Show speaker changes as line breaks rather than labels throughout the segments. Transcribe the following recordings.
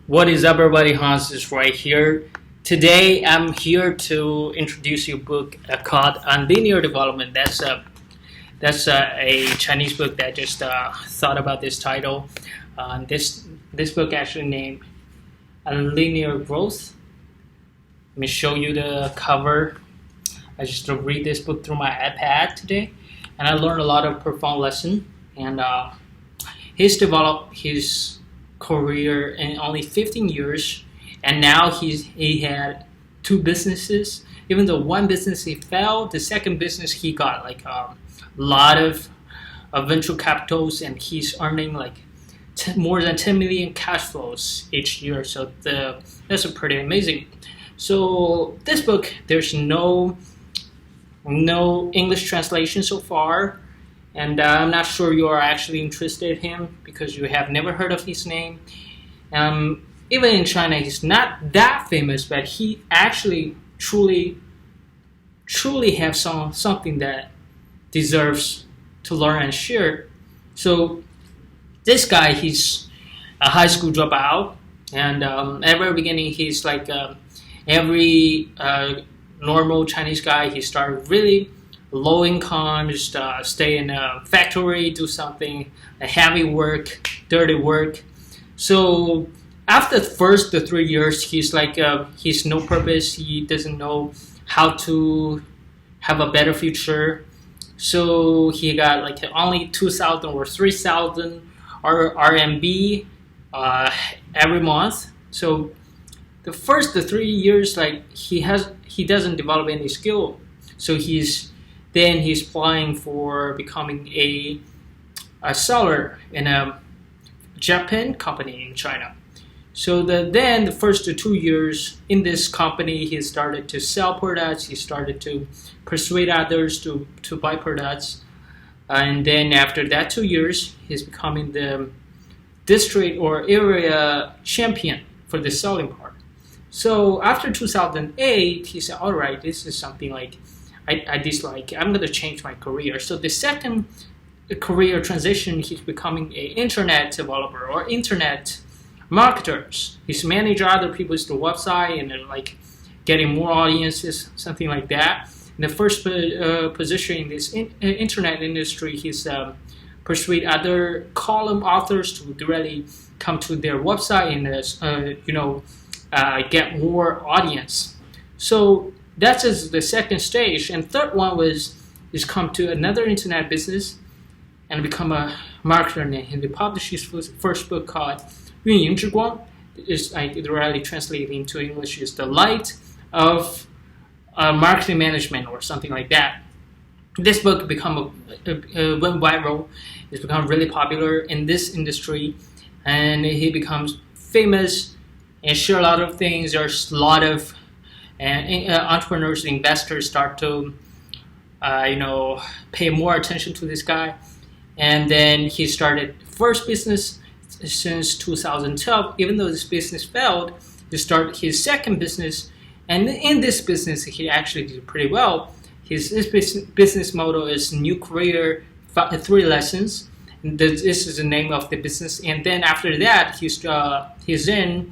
What is up, everybody? Hans is right here. Today, I'm here to introduce you a book called Nonlinear Development. That's a Chinese book that just thought about this title. This book actually named Linear Growth. Let me show you the cover. I just read this book through my iPad today, and I learned a lot of profound lesson. And he's developed his career in only 15 years, and now he had two businesses. Even though one business he failed, the second business he got like a lot of venture capitals, and he's earning like more than 10 million cash flows each year. So that's a pretty amazing. So this book, there's no English translation so far, and I'm not sure you are actually interested in him because you have never heard of his name. Even in China, he's not that famous, but he actually truly has something that deserves to learn and share. So this guy, he's a high school dropout, and at the very beginning, he's like every normal Chinese guy. He started really low income, just stay in a factory, do something, heavy work, dirty work. So after the 3 years, he's like he's no purpose. He doesn't know how to have a better future. So he got like only 2,000 or 3,000 RMB every month. So the 3 years, like he doesn't develop any skill. So he's applying for becoming a seller in a Japan company in China. So then the first 2 years in this company, he started to sell products. He started to persuade others to buy products. And then after that 2 years, he's becoming the district or area champion for the selling part. So after 2008, he said, all right, this is something like I dislike. I'm going to change my career. So the second career transition, he's becoming an internet developer or internet marketers. He's managing other people's website and then like getting more audiences, something like that. In the first position in this internet industry, he's persuade other column authors to really come to their website and get more audience. So that's the second stage. And third one is come to another internet business and become a marketer. And he published his first book called 运营之光. It's like literally translated into English is the light of marketing management or something like that. This book went viral. It's become really popular in this industry, and he becomes famous and share a lot of things. There's a lot of entrepreneurs, investors start to pay more attention to this guy. And then he started first business since 2012. Even though this business failed, he started his second business, and in this business he actually did pretty well. His business model is new career 3 lessons. This is the name of the business. And then after that, he's in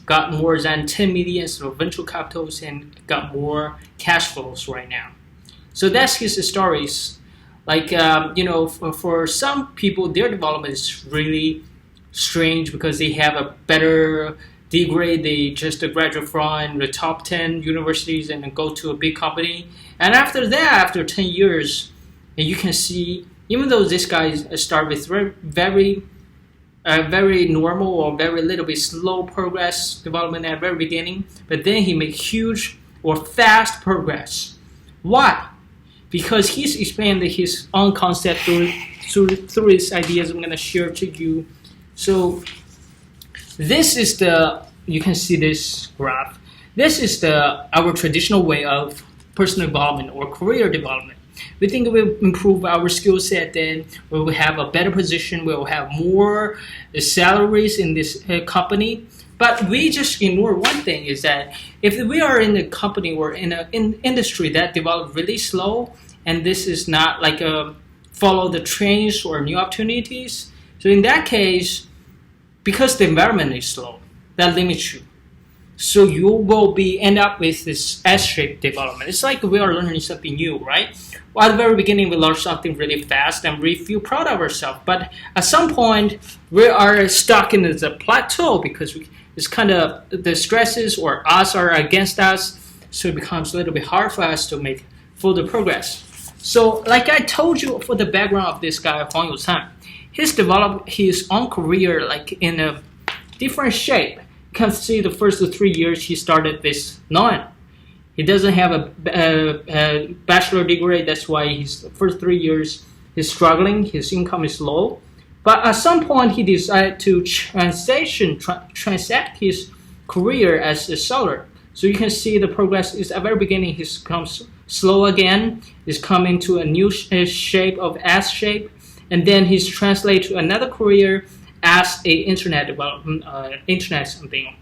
got more than 10 million venture capitals and got more cash flows right now. So that's his stories. Like for some people, their development is really strange because they have a better degree. They just graduate from the top 10 universities and then go to a big company. And after that, after 10 years, and you can see, even though this guy start with very normal or very little bit slow progress development at the very beginning, but then he make huge or fast progress. Why? Because he's expanded his own concept through his ideas. I'm going to share to you. So this is you can see this graph. This is our traditional way of personal development or career development. We think we will improve our skill set, then we will have a better position, we will have more salaries in this company. But we just ignore one thing, is that if we are in a company or in an industry that develop really slow, and this is not like follow the trends or new opportunities, so in that case, because the environment is slow, that limits you. So you will end up with this S-shaped development. It's like we are learning something new, right? Well, at the very beginning, we learn something really fast and we feel proud of ourselves. But at some point, we are stuck in the plateau because it's kind of the stresses or odds are against us. So it becomes a little bit hard for us to make further progress. So like I told you for the background of this guy, Huang Youcan, he's developed his own career like in a different shape. You can see the first 3 years he started this none. He doesn't have a bachelor degree. That's why his first 3 years he's struggling. His income is low. But at some point he decided to transact his career as a seller. So you can see the progress is at the very beginning he comes slow again. He's coming to a new shape of S shape, and then he's translated to another career as a internet development, internet something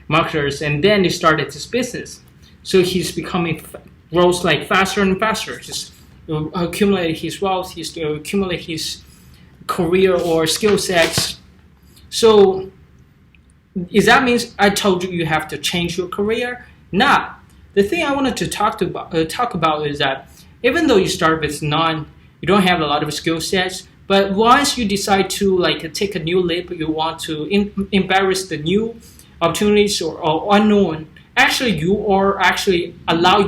marketers, and then he started his business. So he's becoming grows like faster and faster. He's accumulated his wealth. He's accumulated his career or skill sets. So is that means I told you you have to change your career? Nah. The thing I wanted to talk about is that even though you start with none, you don't have a lot of skill sets. But once you decide to like take a new leap, you want to embrace the new opportunities or unknown. Actually, you are actually allow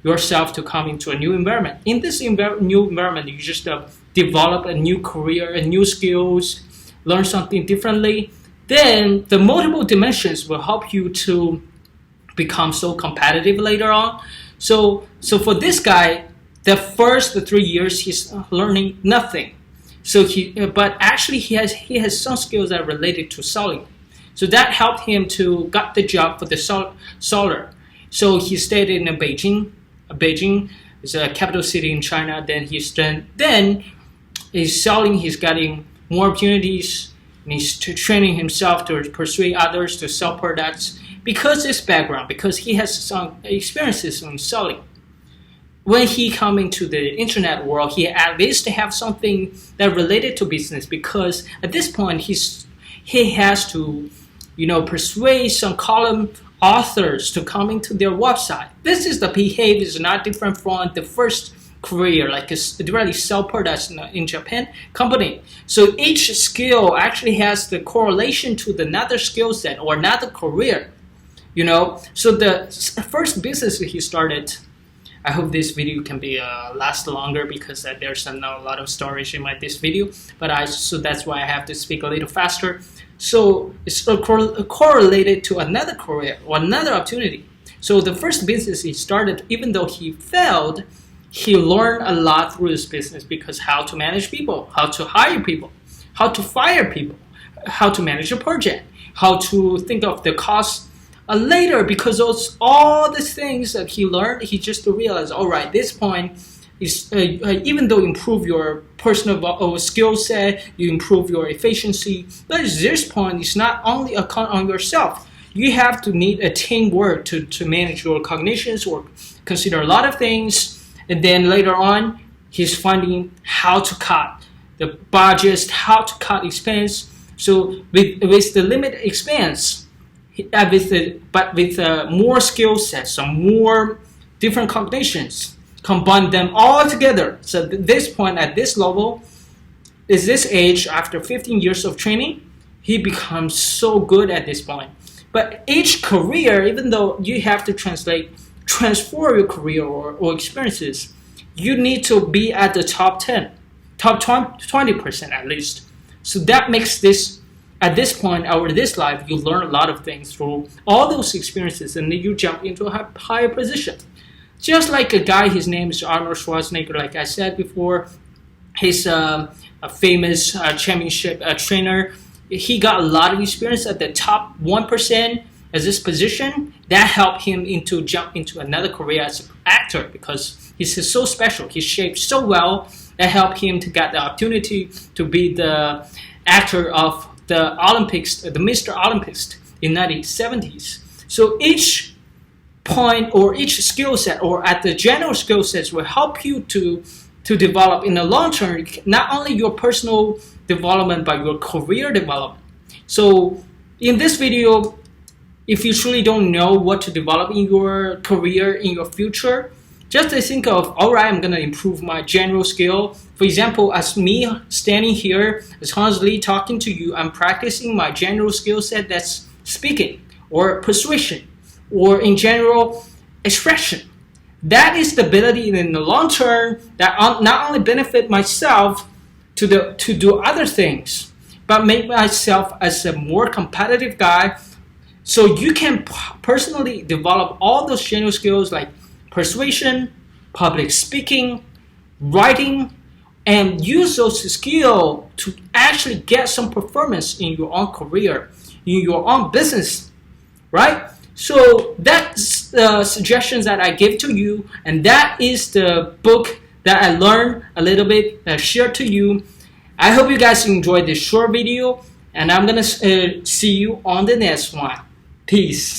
yourself to come into a new environment. In this new environment, you just develop a new career, and new skills, learn something differently. Then the multiple dimensions will help you to become so competitive later on. So for this guy, the first 3 years he's learning nothing. So but actually he has some skills that are related to selling. So that helped him to get the job for the seller. So he stayed in Beijing. Beijing is a capital city in China. Then he's selling. He's getting more opportunities, and he's training himself to persuade others to sell products because his background, because he has some experiences in selling. When he come into the internet world, he at least have something that related to business, because at this point he has to, persuade some column authors to come into their website. This is the behavior is not different from the first career, like really sell products in Japan company. So each skill actually has the correlation to another skill set or another career. So the first business he started. I hope this video can be last longer because there's a lot of storage in this video. So that's why I have to speak a little faster. So it's correlated to another career or another opportunity. So the first business he started, even though he failed, he learned a lot through this business, because how to manage people, how to hire people, how to fire people, how to manage a project, how to think of the cost later, because all the things that he learned, he just realized, all right, this point is even though you improve your personal skill set, you improve your efficiency, but at this point, it's not only a count on yourself. You have to need a teamwork to manage your cognitions or consider a lot of things. And then later on, he's finding how to cut the budgets, how to cut expense. So with the limited expense, but with more skill sets, some more different cognitions, combine them all together. So at this point, at this level, is this age, after 15 years of training, he becomes so good at this point. But each career, even though you have to transform your career or experiences, you need to be at the top 20% at least. So that makes this, at this point, or this life, you learn a lot of things through all those experiences, and then you jump into a higher position. Just like a guy, his name is Arnold Schwarzenegger, like I said before, he's a famous championship trainer. He got a lot of experience at the top 1% as this position. That helped him to jump into another career as an actor, because he's so special. He's shaped so well. That helped him to get the opportunity to be the actor of the Olympics, the Mr. Olympics in 1970s. So each point or each skill set, or at the general skill sets, will help you to develop in the long term, not only your personal development, but your career development. So in this video, if you truly don't know what to develop in your career, in your future, just to think of, all right, I'm going to improve my general skill. For example, as me standing here, as Hans Lee talking to you, I'm practicing my general skill set, that's speaking or persuasion or in general expression. That is the ability in the long term that not only benefit myself to do other things, but make myself as a more competitive guy. So you can personally develop all those general skills like persuasion, public speaking, writing, and use those skills to actually get some performance in your own career, in your own business, right? So that's the suggestions that I give to you, and that is the book that I learned a little bit, that I shared to you. I hope you guys enjoyed this short video, and I'm gonna see you on the next one. Peace.